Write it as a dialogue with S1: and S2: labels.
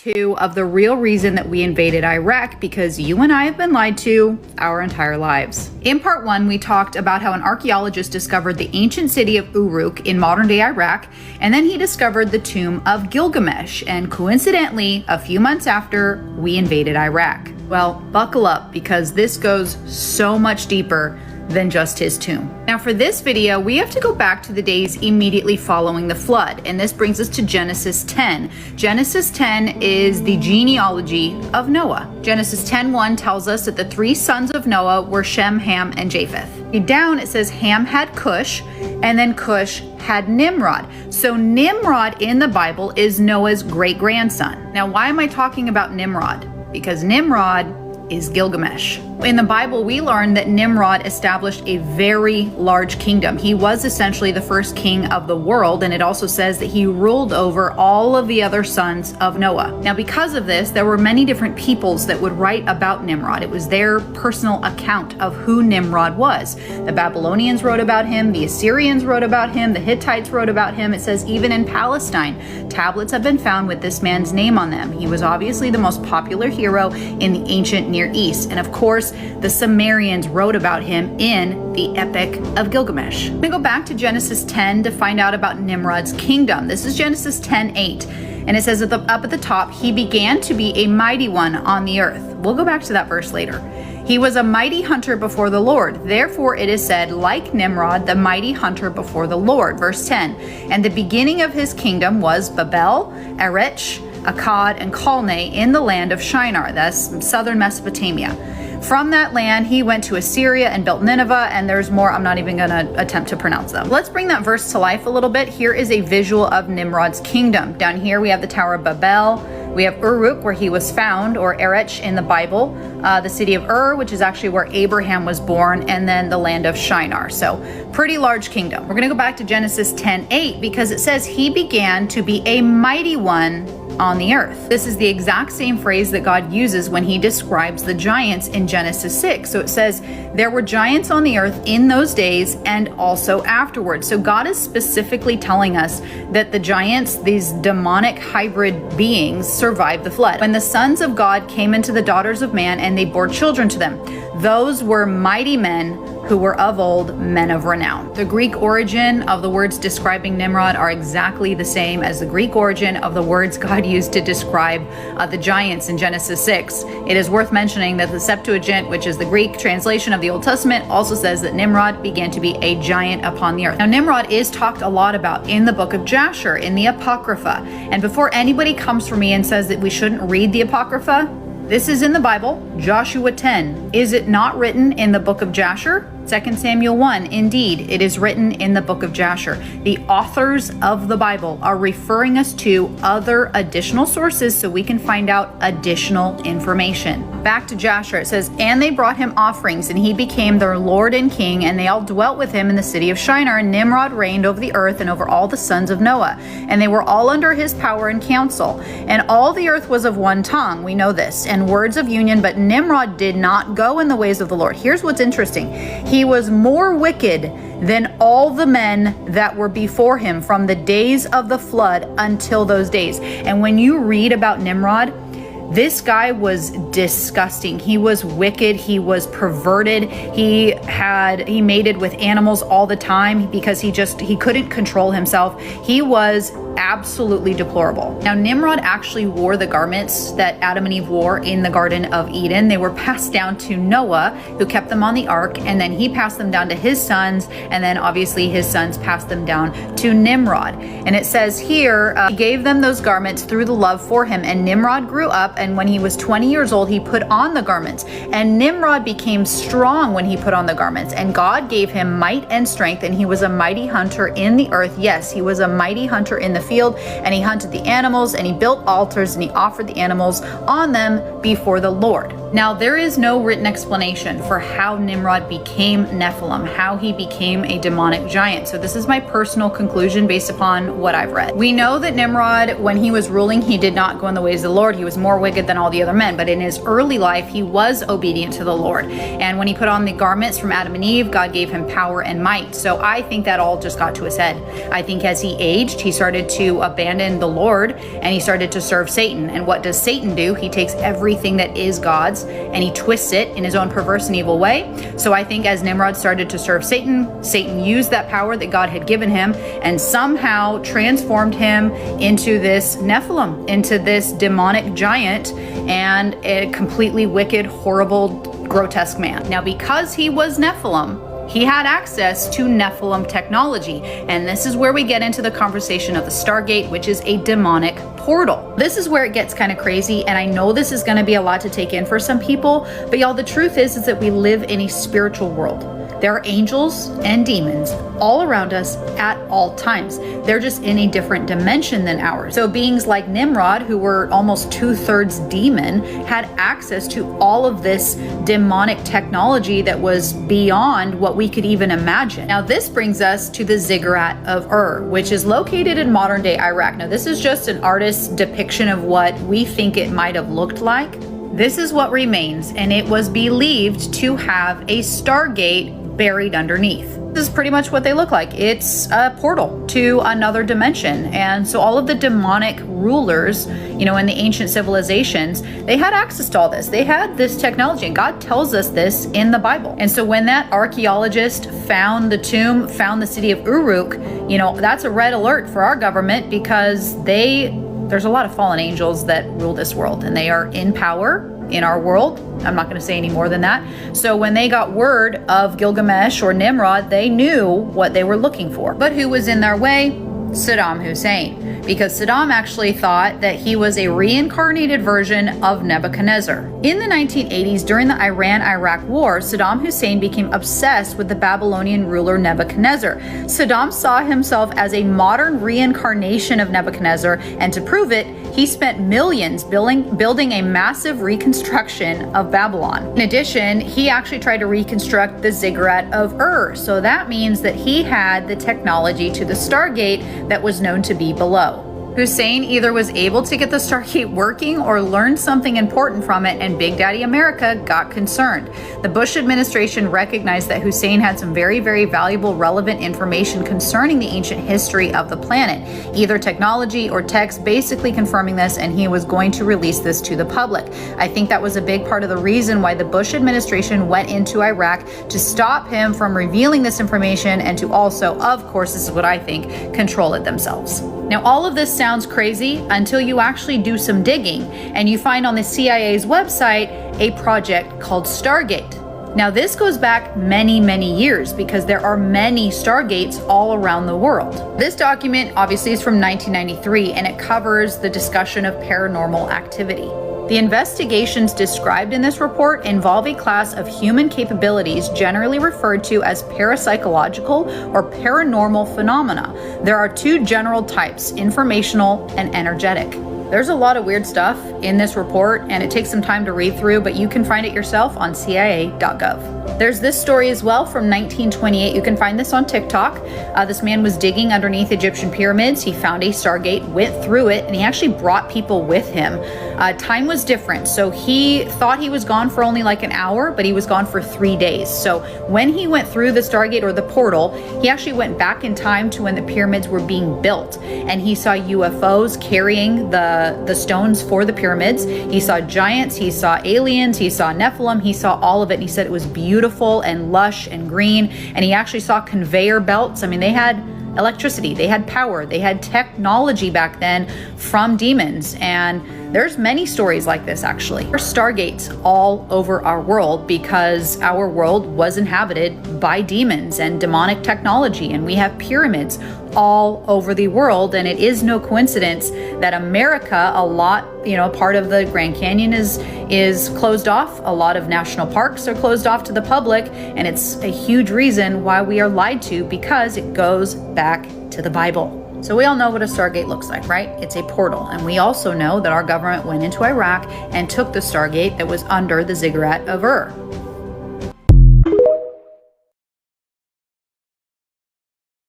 S1: 2 of the real reason that we invaded Iraq, because you and I have been lied to our entire lives. In part 1, we talked about how an archaeologist discovered the ancient city of Uruk in modern-day Iraq, and then he discovered the tomb of Gilgamesh, and coincidentally, a few months after, we invaded Iraq. Well, buckle up, because this goes so much deeper than just his tomb. Now for this video, we have to go back to the days immediately following the flood, and this brings us to Genesis 10. Genesis 10 is the genealogy of Noah. Genesis 10:1 tells us that the 3 sons of Noah were Shem, Ham, and Japheth. Down it says Ham had Cush, and then Cush had Nimrod. So Nimrod in the Bible is Noah's great-grandson. Now why am I talking about Nimrod? Because Nimrod is Gilgamesh. In the Bible, we learn that Nimrod established a very large kingdom. He was essentially the first king of the world, and it also says that he ruled over all of the other sons of Noah. Now, because of this, there were many different peoples that would write about Nimrod. It was their personal account of who Nimrod was. The Babylonians wrote about him, the Assyrians wrote about him, the Hittites wrote about him. It says even in Palestine, tablets have been found with this man's name on them. He was obviously the most popular hero in the ancient Near East, and of course, the Sumerians wrote about him in the Epic of Gilgamesh. We go back to Genesis 10 to find out about Nimrod's kingdom. This is Genesis 10:8, and it says up at the top, he began to be a mighty one on the earth. We'll go back to that verse later. He was a mighty hunter before the Lord. Therefore it is said, like Nimrod, the mighty hunter before the Lord. Verse 10, and the beginning of his kingdom was Babel, Erech, Akkad, and Calneh in the land of Shinar, that's southern Mesopotamia. From that land, he went to Assyria and built Nineveh, and there's more. I'm not even going to attempt to pronounce them. Let's bring that verse to life a little bit. Here is a visual of Nimrod's kingdom. Down here, we have the Tower of Babel. We have Uruk, where he was found, or Erech in the Bible, the city of Ur, which is actually where Abraham was born, and then the land of Shinar. So pretty large kingdom. We're going to go back to Genesis 10:8 because it says he began to be a mighty one on the earth. This is the exact same phrase that God uses when he describes the giants in Genesis 6. So it says there were giants on the earth in those days and also afterwards. So God is specifically telling us that the giants, these demonic hybrid beings, survived the flood. When the sons of God came into the daughters of man and they bore children to them, those were mighty men who were of old, men of renown. The Greek origin of the words describing Nimrod are exactly the same as the Greek origin of the words God used to describe the giants in Genesis 6. It is worth mentioning that the Septuagint, which is the Greek translation of the Old Testament, also says that Nimrod began to be a giant upon the earth. Now, Nimrod is talked a lot about in the book of Jasher, in the Apocrypha. And before anybody comes for me and says that we shouldn't read the Apocrypha, this is in the Bible, Joshua 10. Is it not written in the book of Jasher? 2 Samuel 1, indeed, it is written in the book of Jasher. The authors of the Bible are referring us to other additional sources so we can find out additional information. Back to Jasher, it says, and they brought him offerings, and he became their lord and king, and they all dwelt with him in the city of Shinar, and Nimrod reigned over the earth and over all the sons of Noah, and they were all under his power and counsel. And all the earth was of one tongue, we know this, and words of union, but Nimrod did not go in the ways of the Lord. Here's what's interesting. He was more wicked than all the men that were before him from the days of the flood until those days. And when you read about Nimrod, this guy was disgusting. He was wicked. He was perverted. He mated with animals all the time because he couldn't control himself. He was absolutely deplorable. Now, Nimrod actually wore the garments that Adam and Eve wore in the Garden of Eden. They were passed down to Noah, who kept them on the ark, and then he passed them down to his sons, and then obviously his sons passed them down to Nimrod. And it says here, he gave them those garments through the love for him, and Nimrod grew up, and when he was 20 years old, he put on the garments. And Nimrod became strong when he put on the garments, and God gave him might and strength, and he was a mighty hunter in the earth. Yes, he was a mighty hunter in the field, and he hunted the animals, and he built altars, and he offered the animals on them before the Lord. Now, there is no written explanation for how Nimrod became Nephilim, how he became a demonic giant. So this is my personal conclusion based upon what I've read. We know that Nimrod, when he was ruling, he did not go in the ways of the Lord. He was more wicked than all the other men. But in his early life, he was obedient to the Lord. And when he put on the garments from Adam and Eve, God gave him power and might. So I think that all just got to his head. I think as he aged, he started to abandon the Lord and he started to serve Satan. And what does Satan do? He takes everything that is God's and he twists it in his own perverse and evil way. So I think as Nimrod started to serve Satan, Satan used that power that God had given him and somehow transformed him into this Nephilim, into this demonic giant and a completely wicked, horrible, grotesque man. Now, because he was Nephilim, he had access to Nephilim technology. And this is where we get into the conversation of the Stargate, which is a demonic portal. This is where it gets kind of crazy. And I know this is going to be a lot to take in for some people, but y'all, the truth is that we live in a spiritual world. There are angels and demons all around us at all times. They're just in a different dimension than ours. So beings like Nimrod, who were almost 2/3 demon, had access to all of this demonic technology that was beyond what we could even imagine. Now, this brings us to the Ziggurat of Ur, which is located in modern day Iraq. Now, this is just an artist's depiction of what we think it might have looked like. This is what remains, and it was believed to have a Stargate buried underneath. This is pretty much what they look like. It's a portal to another dimension. And so all of the demonic rulers, in the ancient civilizations, they had access to all this. They had this technology, and God tells us this in the Bible. And so when that archaeologist found the tomb, found the city of Uruk, that's a red alert for our government because there's a lot of fallen angels that rule this world, and they are in power in our world. I'm not going to say any more than that. So when they got word of Gilgamesh or Nimrod, they knew what they were looking for. But who was in their way? Saddam Hussein, because Saddam actually thought that he was a reincarnated version of Nebuchadnezzar. In the 1980s, during the Iran-Iraq War, Saddam Hussein became obsessed with the Babylonian ruler Nebuchadnezzar. Saddam saw himself as a modern reincarnation of Nebuchadnezzar, and to prove it, he spent millions building a massive reconstruction of Babylon. In addition, he actually tried to reconstruct the Ziggurat of Ur, so that means that he had the technology to the Stargate that was known to be below. Hussein either was able to get the Stargate working or learned something important from it, and Big Daddy America got concerned. The Bush administration recognized that Hussein had some very, very valuable, relevant information concerning the ancient history of the planet, either technology or text basically confirming this, and he was going to release this to the public. I think that was a big part of the reason why the Bush administration went into Iraq, to stop him from revealing this information and to also, of course, this is what I think, control it themselves. Now, all of this sounds crazy until you actually do some digging and you find on the CIA's website a project called Stargate. Now, this goes back many, many years because there are many Stargates all around the world. This document obviously is from 1993 and it covers the discussion of paranormal activity. The investigations described in this report involve a class of human capabilities generally referred to as parapsychological or paranormal phenomena. There are two general types, informational and energetic. There's a lot of weird stuff in this report, and it takes some time to read through, but you can find it yourself on CIA.gov. There's this story as well from 1928. You can find this on TikTok. This man was digging underneath Egyptian pyramids. He found a Stargate, went through it, and he actually brought people with him. Time was different, so he thought he was gone for only like an hour, but he was gone for 3 days. So when he went through the Stargate or the portal, he actually went back in time to when the pyramids were being built, and he saw UFOs carrying the stones for the pyramids. He saw giants, he saw aliens, he saw Nephilim, he saw all of it, and he said it was beautiful and lush and green. And he actually saw conveyor belts. I mean, they had electricity, they had power, they had technology back then from demons. And there's many stories like this actually. There are Stargates all over our world because our world was inhabited by demons and demonic technology, and we have pyramids all over the world. And it is no coincidence that America, a lot, part of the Grand Canyon is closed off. A lot of national parks are closed off to the public, and it's a huge reason why we are lied to, because it goes back to the Bible. So we all know what a Stargate looks like, right? It's a portal. And we also know that our government went into Iraq and took the Stargate that was under the Ziggurat of Ur.